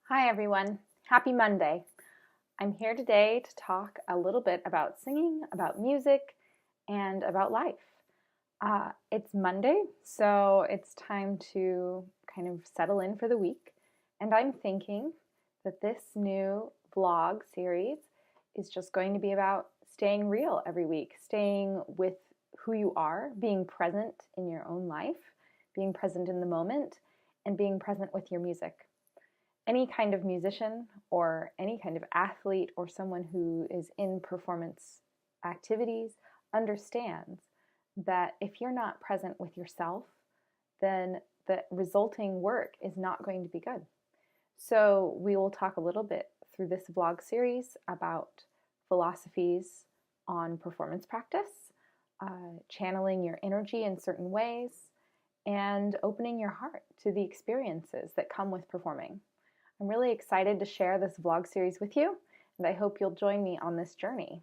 Hi everyone, happy Monday. I'm here today to talk a little bit about singing, about music, and about life. It's Monday, so it's time to kind of settle in for the week. And I'm thinking that this new vlog series is just going to be about staying real every week, staying with who you are, being present in your own life, being present in the moment, and being present with your music. Any kind of musician or any kind of athlete or someone who is in performance activities understands that if you're not present with yourself, then the resulting work is not going to be good. So we will talk a little bit through this vlog series about philosophies on performance practice, channeling your energy in certain ways, and opening your heart to the experiences that come with performing. I'm really excited to share this vlog series with you, and I hope you'll join me on this journey.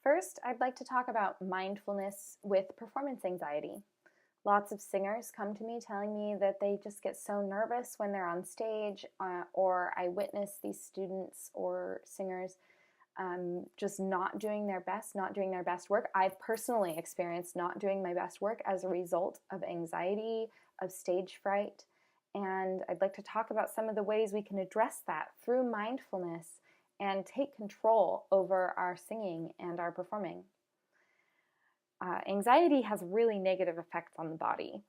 First, I'd like to talk about mindfulness with performance anxiety. Lots of singers come to me telling me that they just get so nervous when they're on stage, or I witness these students or singers just not doing their best work. I've personally experienced not doing my best work as a result of anxiety, of stage fright. And I'd like to talk about some of the ways we can address that through mindfulness and take control over our singing and our performing. Anxiety has really negative effects on the body.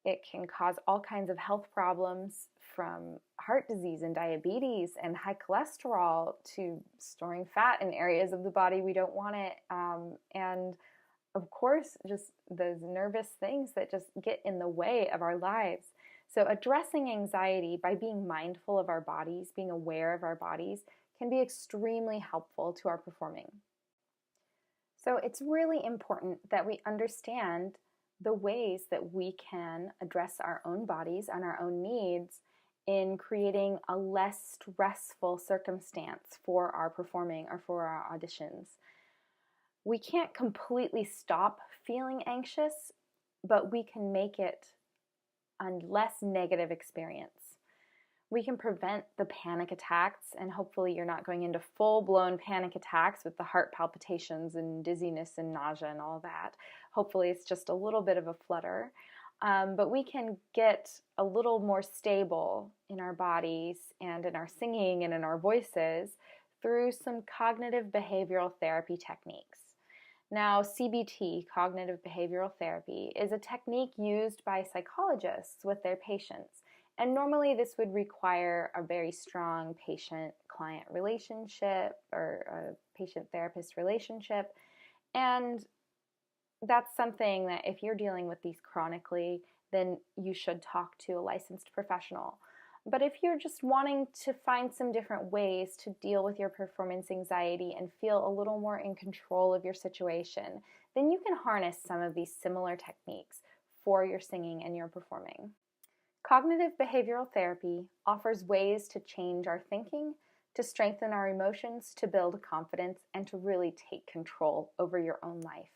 It can cause all kinds of health problems, from heart disease and diabetes and high cholesterol to storing fat in areas of the body we don't want it. And of course, just those nervous things that just get in the way of our lives. So addressing anxiety by being mindful of our bodies, being aware of our bodies, can be extremely helpful to our performing. So it's really important that we understand the ways that we can address our own bodies and our own needs in creating a less stressful circumstance for our performing or for our auditions. We can't completely stop feeling anxious, but we can make it a less negative experience. We can prevent the panic attacks, and hopefully you're not going into full-blown panic attacks with the heart palpitations and dizziness and nausea and all that. Hopefully it's just a little bit of a flutter. But we can get a little more stable in our bodies and in our singing and in our voices through some cognitive behavioral therapy techniques. Now, CBT, cognitive behavioral therapy, is a technique used by psychologists with their patients. And normally this would require a very strong patient-client relationship or a patient-therapist relationship. And that's something that if you're dealing with these chronically, then you should talk to a licensed professional. But if you're just wanting to find some different ways to deal with your performance anxiety and feel a little more in control of your situation, then you can harness some of these similar techniques for your singing and your performing. Cognitive behavioral therapy offers ways to change our thinking, to strengthen our emotions, to build confidence, and to really take control over your own life.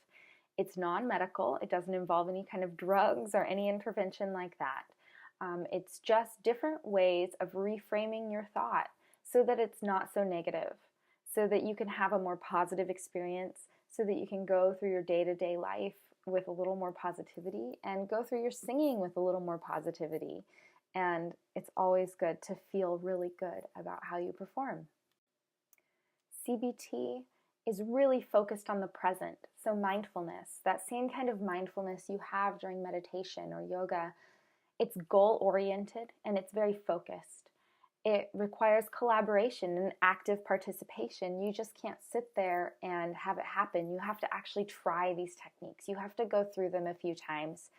It's non-medical. It doesn't involve any kind of drugs or any intervention like that. It's just different ways of reframing your thought so that it's not so negative, so that you can have a more positive experience, so that you can go through your day-to-day life with a little more positivity and go through your singing with a little more positivity. And it's always good to feel really good about how you perform. CBT is really focused on the present, so mindfulness, that same kind of mindfulness you have during meditation or yoga. It's goal-oriented and it's very focused. It requires collaboration and active participation. You just can't sit there and have it happen. You have to actually try these techniques. You have to go through them a few times.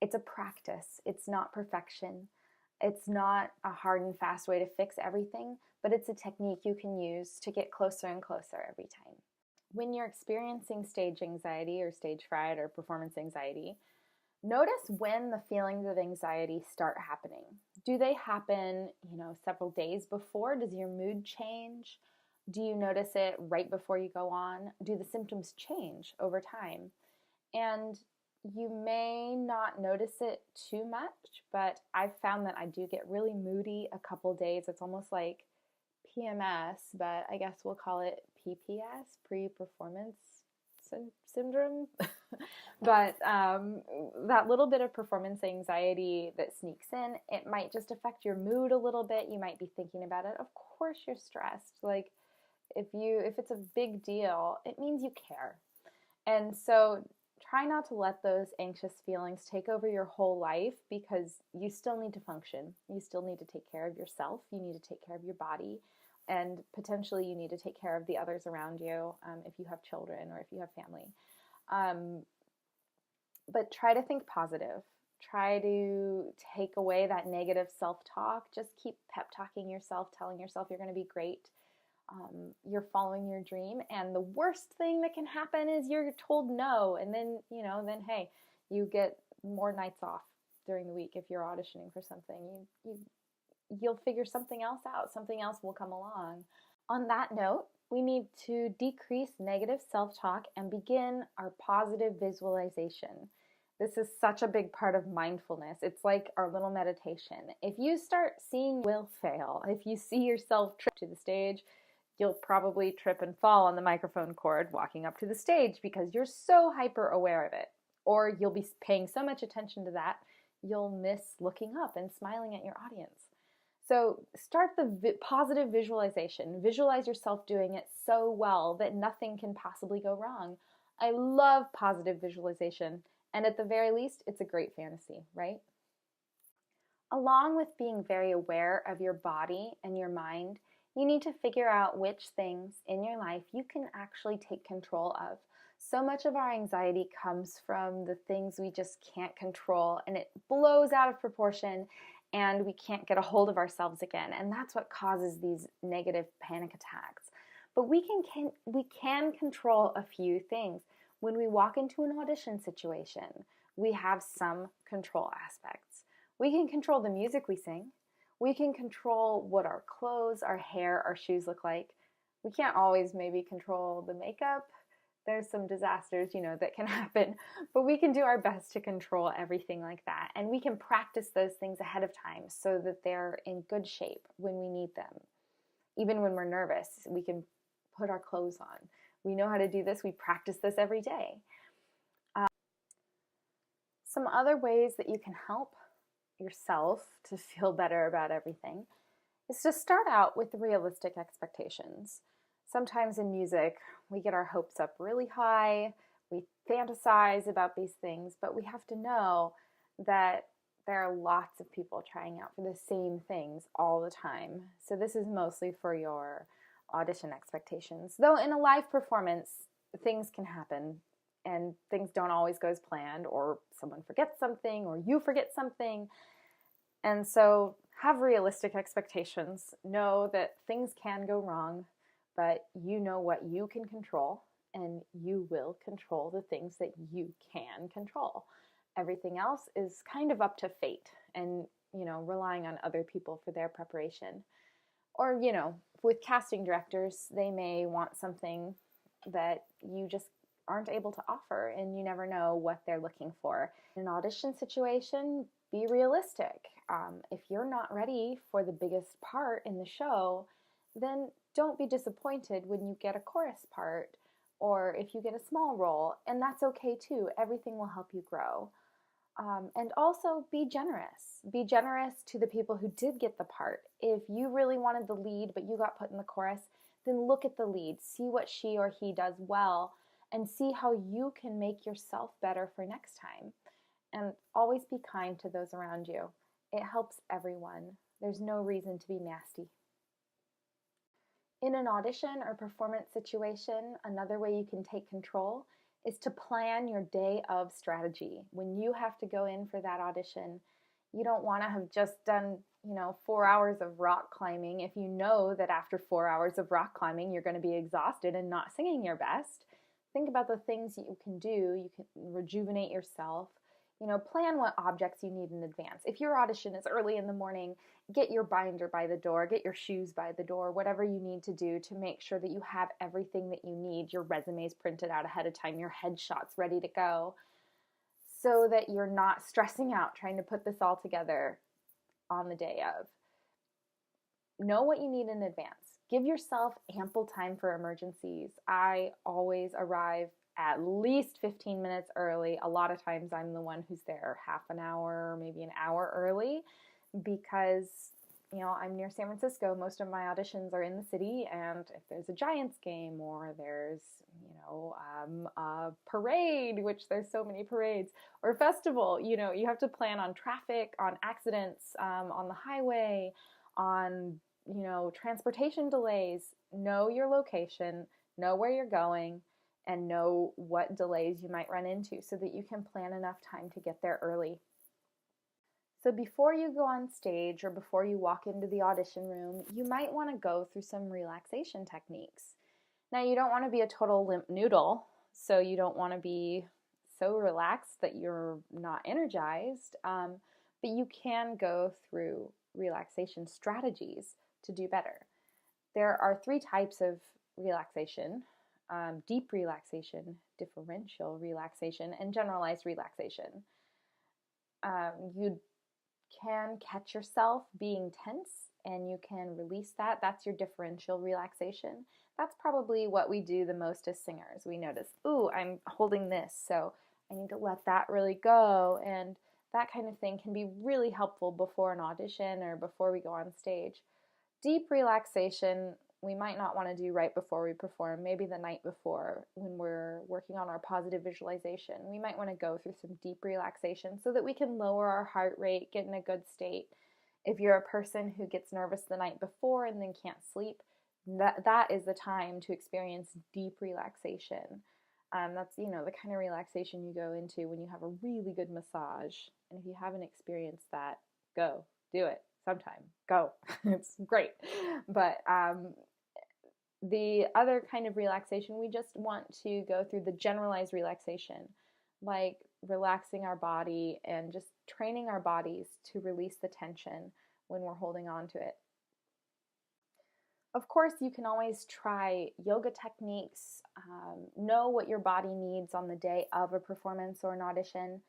It's a practice. It's not perfection. It's not a hard and fast way to fix everything, but it's a technique you can use to get closer and closer every time. When you're experiencing stage anxiety or stage fright or performance anxiety, notice when the feelings of anxiety start happening. Do they happen, several days before? Does your mood change? Do you notice it right before you go on? Do the symptoms change over time? And You may not notice it too much, but I've found that I do get really moody a couple days. It's almost like PMS, but I guess we'll call it PPS, pre-performance syndrome. But that little bit of performance anxiety that sneaks in, it might just affect your mood a little bit. You might be thinking about it. Of course you're stressed. Like if it's a big deal, it means you care. And so try not to let those anxious feelings take over your whole life, because you still need to function. You still need to take care of yourself. You need to take care of your body. And potentially you need to take care of the others around you, if you have children or if you have family. But try to think positive. Try to take away that negative self-talk. Just keep pep talking yourself, telling yourself you're going to be great. You're following your dream, and the worst thing that can happen is you're told no, and then hey, you get more nights off during the week if you're auditioning for something. You'll figure something else out. Something else will come along. On that note, we need to decrease negative self-talk and begin our positive visualization. This is such a big part of mindfulness. It's like our little meditation. If you start seeing will fail, if you see yourself trip to the stage, you'll probably trip and fall on the microphone cord walking up to the stage because you're so hyper aware of it. Or you'll be paying so much attention to that, you'll miss looking up and smiling at your audience. So start the positive visualization. Visualize yourself doing it so well that nothing can possibly go wrong. I love positive visualization, and at the very least, it's a great fantasy, right? Along with being very aware of your body and your mind, you need to figure out which things in your life you can actually take control of. So much of our anxiety comes from the things we just can't control, and it blows out of proportion, and we can't get a hold of ourselves again. And that's what causes these negative panic attacks. But we can control a few things. When we walk into an audition situation, we have some control aspects. We can control the music we sing. We can control what our clothes, our hair, our shoes look like. We can't always maybe control the makeup. There's some disasters, that can happen, but we can do our best to control everything like that. And we can practice those things ahead of time so that they're in good shape when we need them. Even when we're nervous, we can put our clothes on. We know how to do this. We practice this every day. Some other ways that you can help yourself to feel better about everything is to start out with realistic expectations. Sometimes in music, we get our hopes up really high, we fantasize about these things, but we have to know that there are lots of people trying out for the same things all the time. So this is mostly for your audition expectations. Though in a live performance, things can happen, and things don't always go as planned, or someone forgets something, or you forget something. And so have realistic expectations. Know that things can go wrong, but you know what you can control, and you will control the things that you can control. Everything else is kind of up to fate and, relying on other people for their preparation. Or, with casting directors, they may want something that you just aren't able to offer, and you never know what they're looking for. In an audition situation, be realistic. If you're not ready for the biggest part in the show, then don't be disappointed when you get a chorus part or if you get a small role, and that's okay too. Everything will help you grow. And also be generous. Be generous to the people who did get the part. If you really wanted the lead but you got put in the chorus, then look at the lead, see what she or he does well, and see how you can make yourself better for next time. And always be kind to those around you. It helps everyone. There's no reason to be nasty. In an audition or performance situation, another way you can take control is to plan your day of strategy. When you have to go in for that audition, you don't want to have just done, 4 hours of rock climbing if you know that after 4 hours of rock climbing, you're going to be exhausted and not singing your best. Think about the things that you can do. You can rejuvenate yourself. Plan what objects you need in advance. If your audition is early in the morning, get your binder by the door, get your shoes by the door, whatever you need to do to make sure that you have everything that you need, your resumes printed out ahead of time, your headshots ready to go. so that you're not stressing out trying to put this all together on the day of. Know what you need in advance. Give yourself ample time for emergencies. I always arrive at least 15 minutes early. A lot of times I'm the one who's there half an hour, maybe an hour early, because I'm near San Francisco. Most of my auditions are in the city, and if there's a Giants game or there's a parade, which there's so many parades, or festival, you have to plan on traffic, on accidents, on the highway, on transportation delays. Know your location, know where you're going, and know what delays you might run into so that you can plan enough time to get there early. So before you go on stage or before you walk into the audition room, you might want to go through some relaxation techniques. Now, you don't want to be a total limp noodle, so you don't want to be so relaxed that you're not energized, but you can go through relaxation strategies to do better. There are 3 types of relaxation: deep relaxation, differential relaxation, and generalized relaxation. You can catch yourself being tense and you can release that. That's your differential relaxation. That's probably what we do the most as singers. We notice, ooh, I'm holding this, so I need to let that really go, and that kind of thing can be really helpful before an audition or before we go on stage. Deep relaxation we might not want to do right before we perform, maybe the night before when we're working on our positive visualization. We might want to go through some deep relaxation so that we can lower our heart rate, get in a good state. If you're a person who gets nervous the night before and then can't sleep, that is the time to experience deep relaxation. That's the kind of relaxation you go into when you have a really good massage. And if you haven't experienced that, go do it sometime. Go. It's great. But the other kind of relaxation, we just want to go through the generalized relaxation, like relaxing our body and just training our bodies to release the tension when we're holding on to it. Of course, you can always try yoga techniques, know what your body needs on the day of a performance or an audition,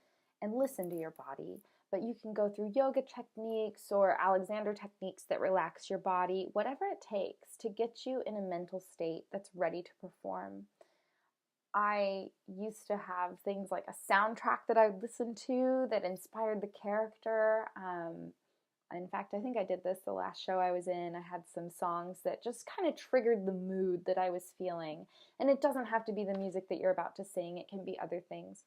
and listen to your body. But you can go through yoga techniques or Alexander techniques that relax your body, whatever it takes to get you in a mental state that's ready to perform. I used to have things like a soundtrack that I would listen to that inspired the character. In fact, I think I did this the last show I was in. I had some songs that just kind of triggered the mood that I was feeling. And it doesn't have to be the music that you're about to sing. It can be other things.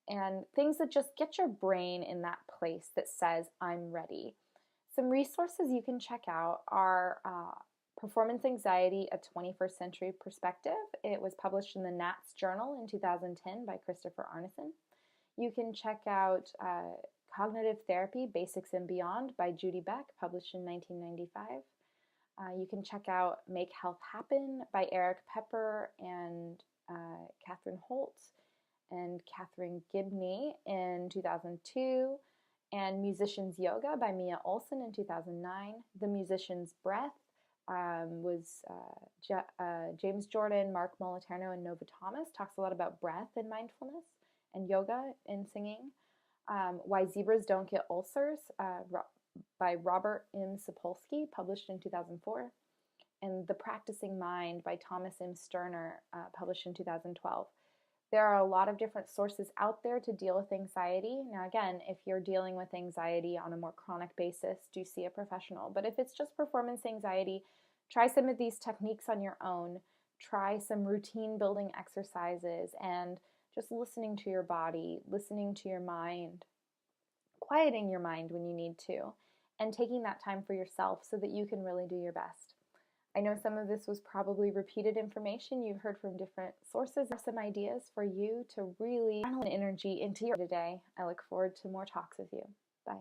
And things that just get your brain in that place that says, I'm ready. Some resources you can check out are Performance Anxiety, A 21st Century Perspective. It was published in the Nats Journal in 2010 by Christopher Arneson. You can check out Cognitive Therapy, Basics and Beyond by Judy Beck, published in 1995. You can check out Make Health Happen by Eric Pepper and Catherine Holt and Catherine Gibney in 2002, and Musician's Yoga by Mia Olson in 2009. The Musician's Breath was James Jordan, Mark Moliterno, and Nova Thomas. Talks a lot about breath and mindfulness and yoga and singing. Why Zebras Don't Get Ulcers by Robert M. Sapolsky, published in 2004. And The Practicing Mind by Thomas M. Sterner, published in 2012. There are a lot of different sources out there to deal with anxiety. Now again, if you're dealing with anxiety on a more chronic basis, do see a professional. But if it's just performance anxiety, try some of these techniques on your own. Try some routine building exercises and just listening to your body, listening to your mind, quieting your mind when you need to, and taking that time for yourself so that you can really do your best. I know some of this was probably repeated information you've heard from different sources. There are some ideas for you to really channel energy into your day. I look forward to more talks with you. Bye.